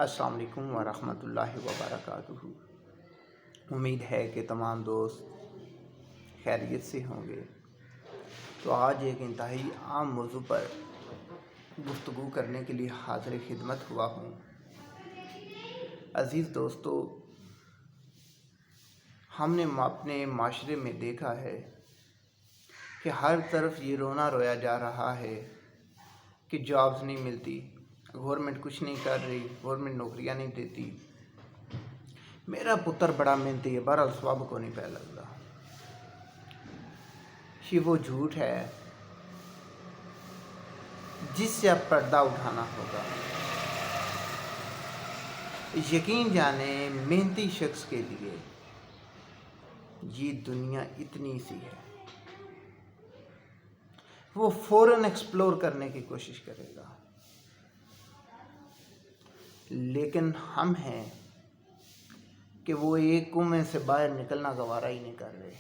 السلام علیکم ورحمۃ اللہ وبرکاتہ۔ امید ہے کہ تمام دوست خیریت سے ہوں گے۔ تو آج ایک انتہائی عام موضوع پر گفتگو کرنے کے لیے حاضر خدمت ہوا ہوں۔ عزیز دوستو، ہم نے اپنے معاشرے میں دیکھا ہے کہ ہر طرف یہ رونا رویا جا رہا ہے کہ جابز نہیں ملتی، گورنمنٹ کچھ نہیں کر رہی، گورنمنٹ نوکریاں نہیں دیتی، میرا پتر بڑا محنتی ہے، بہرحال سواب کو نہیں پہ لگتا۔ یہ وہ جھوٹ ہے جس سے اب پردہ اٹھانا ہوگا۔ یقین جانیں، محنتی شخص کے لیے یہ دنیا اتنی سی ہے، وہ فوراً ایکسپلور کرنے کی کوشش کرے گا، لیکن ہم ہیں کہ وہ ایک کنویں سے باہر نکلنا گوارا ہی نہیں کر رہے۔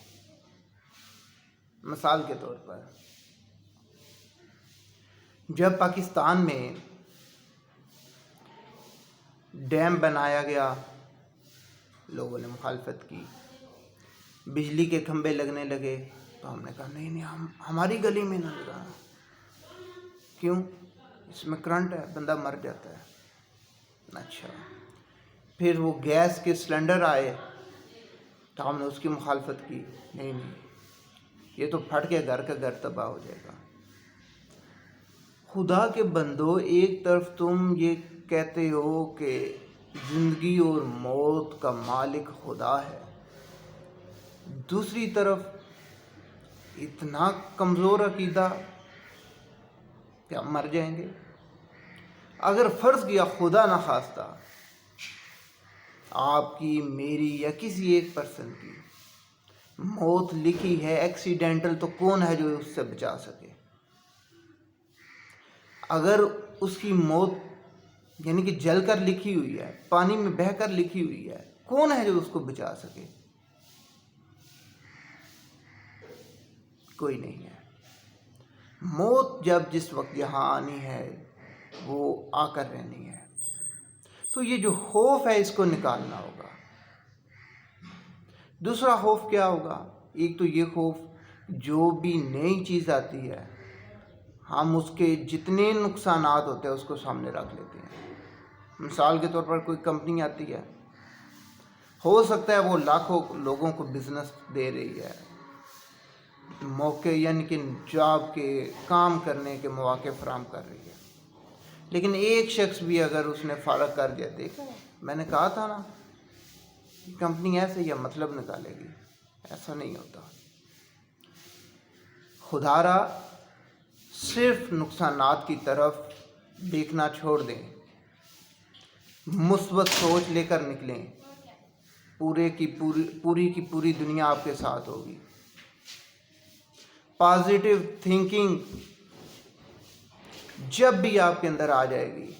مثال کے طور پر، جب پاکستان میں ڈیم بنایا گیا، لوگوں نے مخالفت کی، بجلی کے کھمبے لگنے لگے، تو ہم نے کہا نہیں ہماری گلی میں نہ لگانا۔ کیوں؟ اس میں کرنٹ ہے، بندہ مر جاتا ہے۔ اچھا، پھر وہ گیس کے سلنڈر آئے تو ہم نے اس کی مخالفت کی، نہیں یہ تو پھٹ کے گھر کا گھر تباہ ہو جائے گا۔ خدا کے بندو، ایک طرف تم یہ کہتے ہو کہ زندگی اور موت کا مالک خدا ہے، دوسری طرف اتنا کمزور عقیدہ کہ ہم مر جائیں گے۔ اگر فرض کیا خدا نہ خواستہ آپ کی، میری یا کسی ایک پرسن کی موت لکھی ہے ایکسیڈنٹل، تو کون ہے جو اس سے بچا سکے؟ اگر اس کی موت یعنی کہ جل کر لکھی ہوئی ہے، پانی میں بہہ کر لکھی ہوئی ہے، کون ہے جو اس کو بچا سکے؟ کوئی نہیں ہے۔ موت جب جس وقت یہاں آنی ہے وہ آ کر رہنی ہے۔ تو یہ جو خوف ہے اس کو نکالنا ہوگا۔ دوسرا خوف کیا ہوگا؟ ایک تو یہ خوف، جو بھی نئی چیز آتی ہے ہم اس کے جتنے نقصانات ہوتے ہیں اس کو سامنے رکھ لیتے ہیں۔ مثال کے طور پر کوئی کمپنی آتی ہے، ہو سکتا ہے وہ لاکھوں لوگوں کو بزنس دے رہی ہے، موقع یعنی کہ جاب کے، کام کرنے کے مواقع فراہم کر رہی ہے، لیکن ایک شخص بھی اگر اس نے فارغ کر دیا، دیکھا میں نے کہا تھا نا کمپنی ایسے یا مطلب نکالے گی، ایسا نہیں ہوتا۔ خدا را صرف نقصانات کی طرف دیکھنا چھوڑ دیں، مثبت سوچ لے کر نکلیں، پوری کی پوری دنیا آپ کے ساتھ ہوگی۔ پازیٹیو تھنکنگ جب بھی آپ کے اندر آ جائے گی،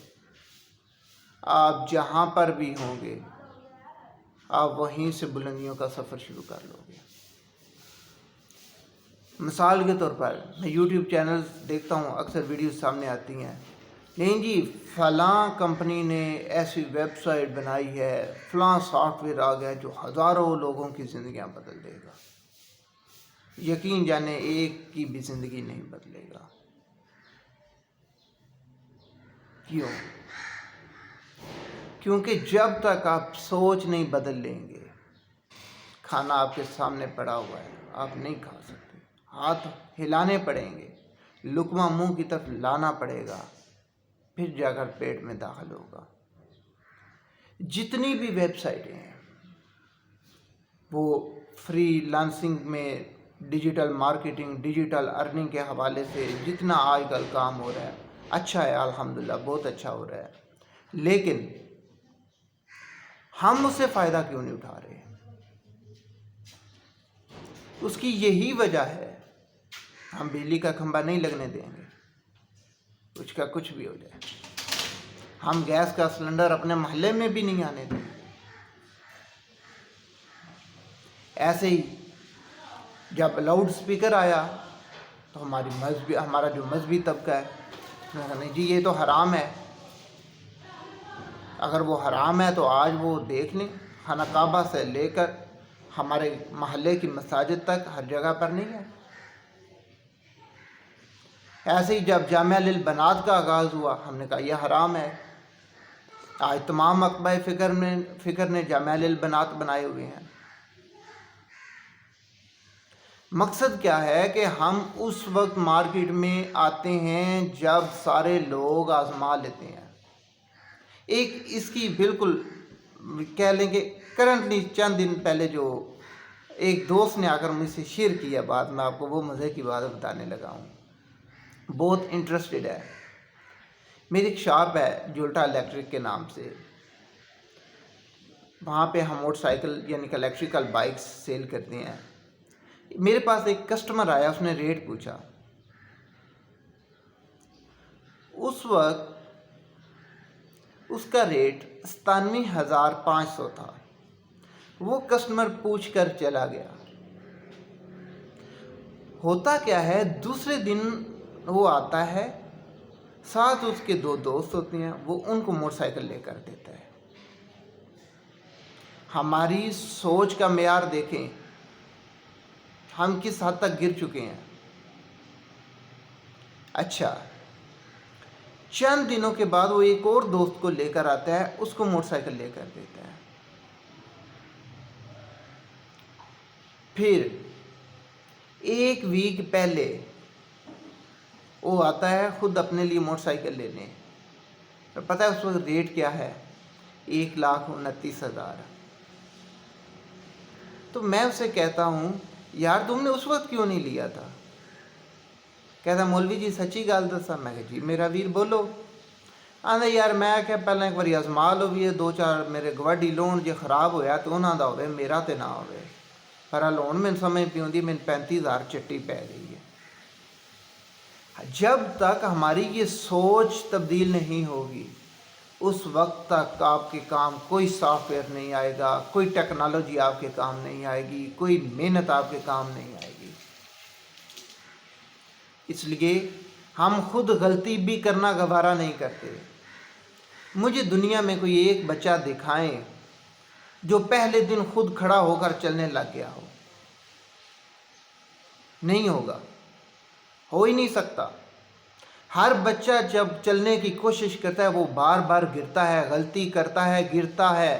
آپ جہاں پر بھی ہوں گے آپ وہیں سے بلندیوں کا سفر شروع کر لو گے۔ مثال کے طور پر میں یوٹیوب چینلز دیکھتا ہوں، اکثر ویڈیوز سامنے آتی ہیں، نہیں جی فلاں کمپنی نے ایسی ویب سائٹ بنائی ہے، فلاں سافٹ ویئر آ گیا جو ہزاروں لوگوں کی زندگیاں بدل دے گا۔ یقین جانے ایک کی بھی زندگی نہیں بدلے گا۔ کیوں؟ کیونکہ جب تک آپ سوچ نہیں بدل لیں گے، کھانا آپ کے سامنے پڑا ہوا ہے، آپ نہیں کھا سکتے، ہاتھ ہلانے پڑیں گے، لقمہ منہ کی طرف لانا پڑے گا، پھر جا کر پیٹ میں داخل ہوگا۔ جتنی بھی ویب سائٹیں ہیں وہ فری لانسنگ میں، ڈیجیٹل مارکیٹنگ، ڈیجیٹل ارننگ کے حوالے سے جتنا آج کل کام ہو رہا ہے اچھا ہے، الحمدللہ بہت اچھا ہو رہا ہے، لیکن ہم اس سے فائدہ کیوں نہیں اٹھا رہے؟ اس کی یہی وجہ ہے، ہم بجلی کا کھمبا نہیں لگنے دیں گے، کچھ کا کچھ بھی ہو جائے۔ ہم گیس کا سلنڈر اپنے محلے میں بھی نہیں آنے دیں گے۔ ایسے ہی جب لاؤڈ سپیکر آیا تو ہمارا جو مذہبی طبقہ ہے، نہیں جی یہ تو حرام ہے، اگر وہ حرام ہے تو آج وہ دیکھ لیں، خانہ کعبہ سے لے کر ہمارے محلے کی مساجد تک ہر جگہ پر نہیں ہے۔ ایسے ہی جب جامعہ للبنات کا آغاز ہوا، ہم نے کہا یہ حرام ہے۔ آج تمام مکتبہ فکر نے جامعہ للبنات بنائے ہوئے ہیں۔ مقصد کیا ہے کہ ہم اس وقت مارکیٹ میں آتے ہیں جب سارے لوگ آزما لیتے ہیں۔ ایک اس کی بالکل کہہ لیں کہ کرنٹلی چند دن پہلے جو ایک دوست نے آ کر مجھ سے شیئر کیا بات، میں آپ کو وہ مزے کی بات بتانے لگا ہوں، بہت انٹرسٹڈ ہے۔ میری ایک شاپ ہے جولٹا الیکٹرک کے نام سے، وہاں پہ ہم موٹر سائیکل یعنی کہ الیکٹریکل بائکس سیل کرتے ہیں۔ میرے پاس ایک کسٹمر آیا، اس نے ریٹ پوچھا۔ اس وقت اس کا ریٹ 97,500 تھا۔ وہ کسٹمر پوچھ کر چلا گیا۔ ہوتا کیا ہے، دوسرے دن وہ آتا ہے، ساتھ اس کے 2 دوست ہوتے ہیں، وہ ان کو موٹر سائیکل لے کر دیتا ہے۔ ہماری سوچ کا معیار دیکھیں، ہم کس حد تک گر چکے ہیں۔ اچھا، چند دنوں کے بعد وہ ایک اور دوست کو لے کر آتا ہے، اس کو موٹر سائیکل لے کر دیتا ہے۔ پھر 1 ویک پہلے وہ آتا ہے خود اپنے لیے موٹر سائیکل لینے۔ پتہ ہے اس وقت ریٹ کیا ہے؟ 1,29,000۔ تو میں اسے کہتا ہوں یار تم نے اس وقت کیوں نہیں لیا تھا؟ کہتا مولوی جی سچی گل دسا؟ میں کہ جی میرا ویر بولو۔ آندا یار میں کہ پہلے ایک باری آزما لو بھی 2-4 میرے گواڈی لون جے خراب ہویا تو انہاں دا ہوئے، میرا تے نہ ہوئے۔ پر لون میں سمجھ پیوندی میں 35,000 چٹی پہ گئی ہے۔ جب تک ہماری یہ سوچ تبدیل نہیں ہوگی، اس وقت تک آپ کے کام کوئی سافٹ ویئر نہیں آئے گا، کوئی ٹیکنالوجی آپ کے کام نہیں آئے گی، کوئی محنت آپ کے کام نہیں آئے گی۔ اس لیے ہم خود غلطی بھی کرنا گوارا نہیں کرتے۔ مجھے دنیا میں کوئی ایک بچہ دکھائیں جو پہلے دن خود کھڑا ہو کر چلنے لگ گیا ہو۔ نہیں ہوگا، ہو ہی نہیں سکتا۔ ہر بچہ جب چلنے کی کوشش کرتا ہے وہ بار بار گرتا ہے، غلطی کرتا ہے، گرتا ہے۔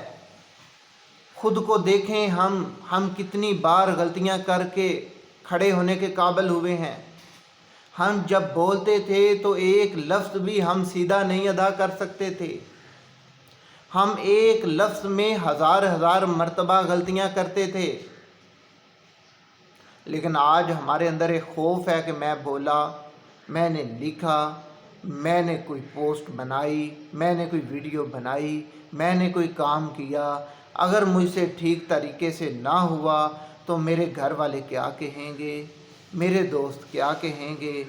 خود کو دیکھیں، ہم کتنی بار غلطیاں کر کے کھڑے ہونے کے قابل ہوئے ہیں۔ ہم جب بولتے تھے تو ایک لفظ بھی ہم سیدھا نہیں ادا کر سکتے تھے۔ ہم ایک لفظ میں ہزار مرتبہ غلطیاں کرتے تھے۔ لیکن آج ہمارے اندر ایک خوف ہے کہ میں بولا، میں نے لکھا، میں نے کوئی پوسٹ بنائی، میں نے کوئی ویڈیو بنائی، میں نے کوئی کام کیا، اگر مجھ سے ٹھیک طریقے سے نہ ہوا تو میرے گھر والے کیا کہیں گے، میرے دوست کیا کہیں گے۔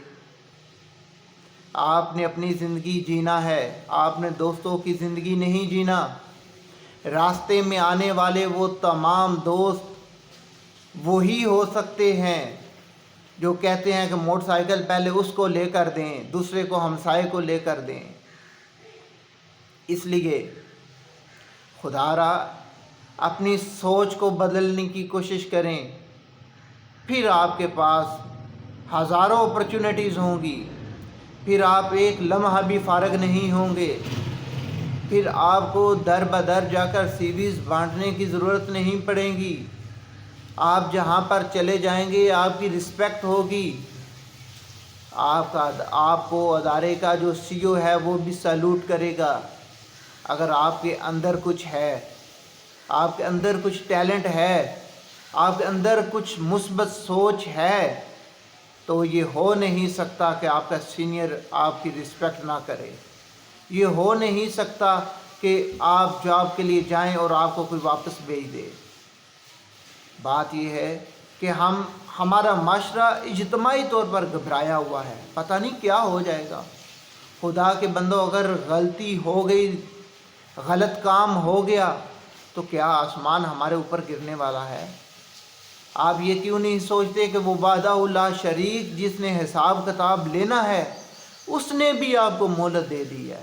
آپ نے اپنی زندگی جینا ہے، آپ نے دوستوں کی زندگی نہیں جینا۔ راستے میں آنے والے وہ تمام دوست وہی ہو سکتے ہیں جو کہتے ہیں کہ موٹر سائیکل پہلے اس کو لے کر دیں، دوسرے کو ہمسائے کو لے کر دیں۔ اس لیے خدا را اپنی سوچ کو بدلنے کی کوشش کریں، پھر آپ کے پاس ہزاروں اپرچونٹیز ہوں گی، پھر آپ ایک لمحہ بھی فارغ نہیں ہوں گے، پھر آپ کو در بدر جا کر سیویز بانٹنے کی ضرورت نہیں پڑے گی۔ آپ جہاں پر چلے جائیں گے آپ کی رسپیکٹ ہوگی، آپ کو ادارے کا جو سی او ہے وہ بھی سیلوٹ کرے گا۔ اگر آپ کے اندر کچھ ہے، آپ کے اندر کچھ ٹیلنٹ ہے، آپ کے اندر کچھ مثبت سوچ ہے، تو یہ ہو نہیں سکتا کہ آپ کا سینئر آپ کی رسپیکٹ نہ کرے۔ یہ ہو نہیں سکتا کہ آپ جاب کے لیے جائیں اور آپ کو کوئی واپس بھیج دے۔ بات یہ ہے کہ ہمارا معاشرہ اجتماعی طور پر گھبرایا ہوا ہے، پتہ نہیں کیا ہو جائے گا۔ خدا کے بندوں، اگر غلطی ہو گئی، غلط کام ہو گیا تو کیا آسمان ہمارے اوپر گرنے والا ہے؟ آپ یہ کیوں نہیں سوچتے کہ وہ وحدہ لا شریک جس نے حساب کتاب لینا ہے، اس نے بھی آپ کو مہلت دے دی ہے،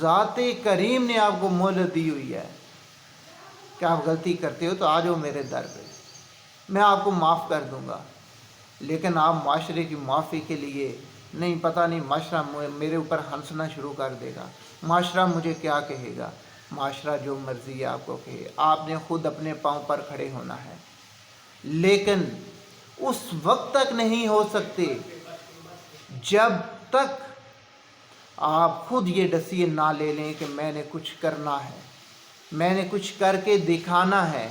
ذات کریم نے آپ کو مہلت دی ہوئی ہے کہ آپ غلطی کرتے ہو تو آ جاؤ میرے در پہ، میں آپ کو معاف کر دوں گا، لیکن آپ معاشرے کی معافی کے لیے نہیں، پتہ نہیں معاشرہ میرے اوپر ہنسنا شروع کر دے گا، معاشرہ مجھے کیا کہے گا، معاشرہ جو مرضی ہے آپ کو کہے، آپ نے خود اپنے پاؤں پر کھڑے ہونا ہے، لیکن اس وقت تک نہیں ہو سکتے جب تک آپ خود یہ ڈیسیژن نہ لے لیں کہ میں نے کچھ کرنا ہے، میں نے کچھ کر کے دکھانا ہے،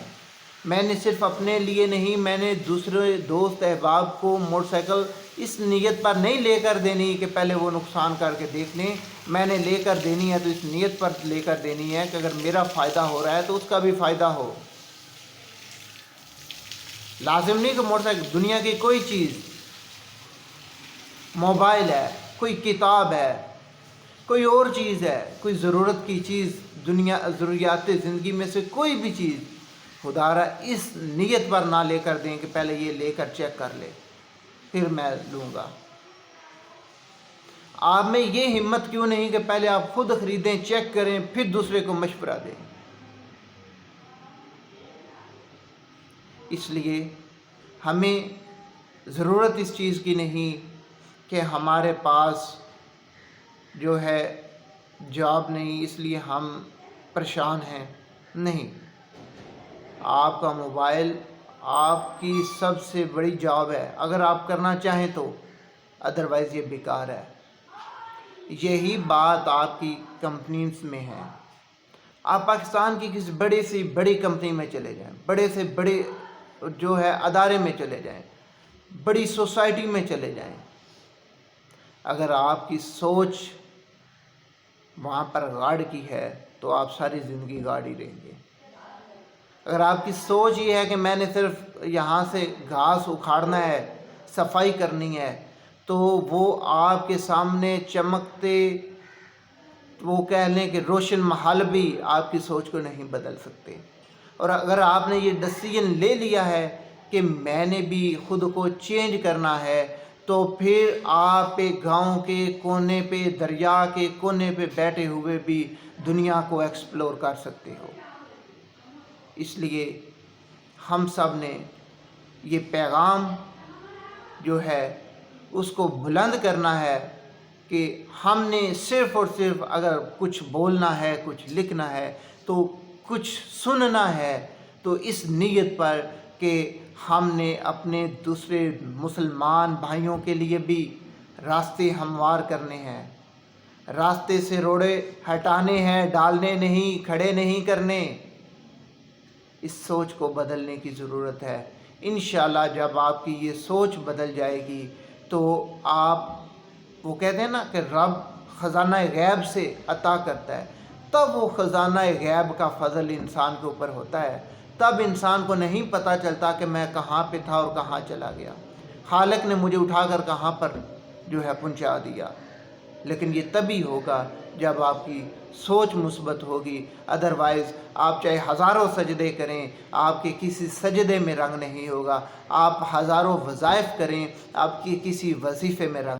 میں نے صرف اپنے لیے نہیں، میں نے دوسرے دوست احباب کو موٹر سائیکل اس نیت پر نہیں لے کر دینی کہ پہلے وہ نقصان کر کے دیکھ لیں، میں نے لے کر دینی ہے تو اس نیت پر لے کر دینی ہے کہ اگر میرا فائدہ ہو رہا ہے تو اس کا بھی فائدہ ہو۔ لازم نہیں کہ موٹر سائیکل، دنیا کی کوئی چیز، موبائل ہے، کوئی کتاب ہے، کوئی اور چیز ہے، کوئی ضرورت کی چیز، دنیا ضروریات زندگی میں سے کوئی بھی چیز، خدا را اس نیت پر نہ لے کر دیں کہ پہلے یہ لے کر چیک کر لے پھر میں لوں گا۔ آپ میں یہ ہمت کیوں نہیں کہ پہلے آپ خود خریدیں، چیک کریں، پھر دوسرے کو مشورہ دیں؟ اس لیے ہمیں ضرورت اس چیز کی نہیں کہ ہمارے پاس جو ہے جاب نہیں اس لیے ہم پریشان ہیں، نہیں، آپ کا موبائل آپ کی سب سے بڑی جاب ہے اگر آپ کرنا چاہیں تو، ادروائز یہ بیکار ہے۔ یہی بات آپ کی کمپنیز میں ہے۔ آپ پاکستان کی کسی بڑے سے بڑی کمپنی میں چلے جائیں، بڑے سے بڑے جو ہے ادارے میں چلے جائیں، بڑی سوسائٹی میں چلے جائیں، اگر آپ کی سوچ وہاں پر گاڑ کی ہے تو آپ ساری زندگی گاڑ ہی رہیں گے۔ اگر آپ کی سوچ یہ ہے کہ میں نے صرف یہاں سے گھاس اکھاڑنا ہے، صفائی کرنی ہے، تو وہ آپ کے سامنے چمکتے، وہ کہہ لیں کہ روشن محل بھی آپ کی سوچ کو نہیں بدل سکتے۔ اور اگر آپ نے یہ ڈیسیژن لے لیا ہے کہ میں نے بھی خود کو چینج کرنا ہے، تو پھر آپ ایک گاؤں کے کونے پہ، دریا کے کونے پہ بیٹھے ہوئے بھی دنیا کو ایکسپلور کر سکتے ہو۔ اس لیے ہم سب نے یہ پیغام جو ہے اس کو بلند کرنا ہے کہ ہم نے صرف اور صرف اگر کچھ بولنا ہے، کچھ لکھنا ہے، تو کچھ سننا ہے تو اس نیت پر کہ ہم نے اپنے دوسرے مسلمان بھائیوں کے لیے بھی راستے ہموار کرنے ہیں، راستے سے روڑے ہٹانے ہیں، ڈالنے نہیں، کھڑے نہیں کرنے۔ اس سوچ کو بدلنے کی ضرورت ہے۔ انشاءاللہ جب آپ کی یہ سوچ بدل جائے گی تو آپ، وہ کہتے ہیں نا کہ رب خزانہ غیب سے عطا کرتا ہے، تب وہ خزانہ غیب کا فضل انسان کے اوپر ہوتا ہے، تب انسان کو نہیں پتہ چلتا کہ میں کہاں پہ تھا اور کہاں چلا گیا، خالق نے مجھے اٹھا کر کہاں پر جو ہے پہنچا دیا۔ لیکن یہ تبھی ہوگا جب آپ کی سوچ مثبت ہوگی، ادروائز آپ چاہے ہزاروں سجدے کریں، آپ کے کسی سجدے میں رنگ نہیں ہوگا، آپ ہزاروں وظائف کریں، آپ کی کسی وظیفے میں رنگ